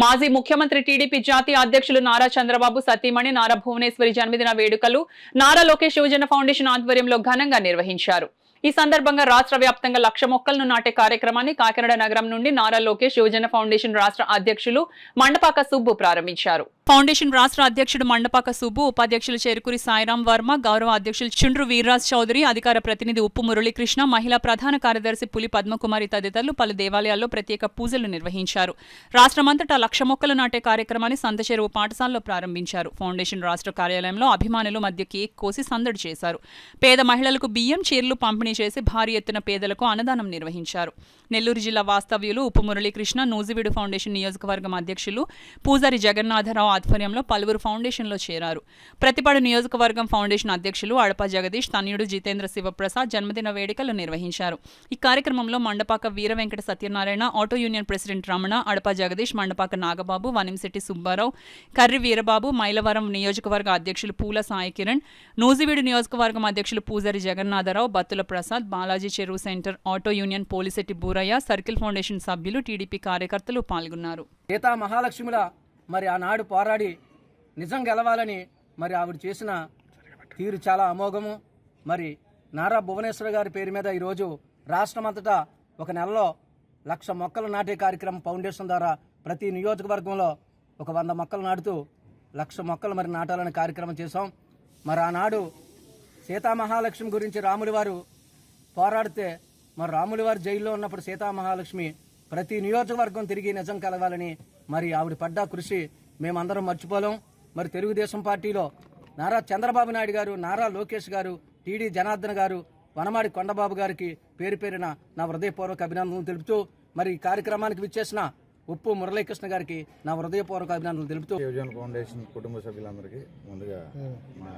మాజీ ముఖ్యమంత్రి టీడీపీ జాతీయ అధ్యక్షులు నారా చంద్రబాబు సతీమణి నారా భువనేశ్వరి జన్మదిన వేడుకలు నారా లోకేష్ యువజన ఫౌండేషన్ ఆధ్వర్యంలో ఘనంగా నిర్వహించారు. ఈ సందర్భంగా రాష్ట్ర వ్యాప్తంగా 1,00,000 మొక్కలను నాటే కార్యక్రమాన్ని కాకినాడ నగరం నుండి నారా లోకేష్ యువజన ఫౌండేషన్ రాష్ట్ర అధ్యక్షులు మండపాక సుబ్బు ప్రారంభించారు. ఫౌండేషన్ రాష్ట్ర అధ్యక్షుడు మండపాక సుబ్బు, ఉపాధ్యక్షులు చేరుకురి సాయిరాం వర్మ, గౌరవ అధ్యక్షులు చుండ్రు వీర్రాజ్ చౌదరి, అధికార ప్రతినిధి ఉప్పు మురళీకృష్ణ, మహిళా ప్రధాన కార్యదర్శి పులి పద్మకుమారి తదితరులు పలు దేవాలయాల్లో ప్రత్యేక పూజలు నిర్వహించారు. రాష్ట్రమంతటా 1,00,000 మొక్కలు నాటే కార్యక్రమాన్ని సంతచెరువు పాఠశాలలో ప్రారంభించారు. ఫౌండేషన్ రాష్ట్ర కార్యాలయంలో అభిమానులు మధ్య కేక్ కోసి సందడి చేశారు. పేద మహిళలకు బియ్యం, చీరలు పంపిణీ చేసి భారీ ఎత్తున పేదలకు అన్నదానం నిర్వహించారు. నెల్లూరు జిల్లా వాస్తవ్యులు ఉప్పు మురళీకృష్ణ, నూజివీడు ఫౌండేషన్ నియోజకవర్గం అధ్యక్షులు పూజారి జగన్నాథరావు ఆధ్వర్యంలో పలువురు ఫౌండేషన్లో చేరారు. ప్రతిపాడు నియోజకవర్గం ఫౌండేషన్ అధ్యక్షులు అడప జగదీష్, తనయుడు జితేంద్ర శివప్రసాద్ జన్మదిన వేడుకలు నిర్వహించారు. ఈ కార్యక్రమంలో Mandapaka Veera Venkata Satyanarayana, auto union president Ramana, Adapa Jagadish, Mandapaka Nagababu, Vanimsetti Subbarao, Karri Veerababu, Mylavaram నియోజకవర్గ అధ్యక్షులు పూల సాయి కిరణ్, నూజివీడు నియోజకవర్గం అధ్యక్షులు పూజారి Jagannatharao, Battula Prasad, Balaji Cheruvu center auto union Polisetti Boorayya, circle foundation సభ్యులు, టీడీపీ కార్యకర్తలు పాల్గొన్నారు. సీతా మహాలక్ష్మిల మరి ఆనాడు పోరాడి నిజం గెలవాలని మరి ఆవిడ చేసిన తీరు చాలా అమోఘము. మరి నారా భువనేశ్వర్ గారి పేరు మీద ఈరోజు రాష్ట్రమంతటా ఒక నెలలో 1,00,000 మొక్కలు నాటే కార్యక్రమం ఫౌండేషన్ ద్వారా ప్రతి నియోజకవర్గంలో ఒక 100 మొక్కలు నాటుతూ 1,00,000 మొక్కలు మరి నాటాలనే కార్యక్రమం చేశాం. మరి ఆనాడు సీతామహాలక్ష్మి గురించి రాములు వారు పోరాడితే మరి రాములు వారు జైల్లో ఉన్నప్పుడు సీతామహాలక్ష్మి ప్రతి నియోజకవర్గం తిరిగి నిజం కలగాలని మరి ఆవిడ పడ్డ కృషి మేమందరం మర్చిపోలేం. మరి తెలుగుదేశం పార్టీలో నారా చంద్రబాబు నాయుడు గారు, నారా లోకేష్ గారు, టీడీ జనార్దన్ గారు, వనమాడి కొండబాబు గారికి పేరు పేరున నా హృదయపూర్వక అభినందనలు తెలుపుతూ మరి ఈ కార్యక్రమానికి విచ్చేసిన ఉప్పు మురళీకృష్ణ గారికి నా హృదయపూర్వక అభినందనలు తెలుపుతూ యువజన ఫౌండేషన్ కుటుంబ సభ్యులందరికీ ముందుగా మా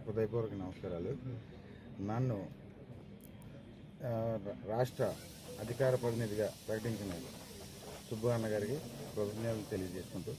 హృదయపూర్వక నమస్కారాలు. నన్ను రాష్ట్ర అధికార ప్రతినిధిగా ప్రకటించిన సుబ్బు అన్న గారికి కృతజ్ఞతలు తెలియజేసుకుంటూ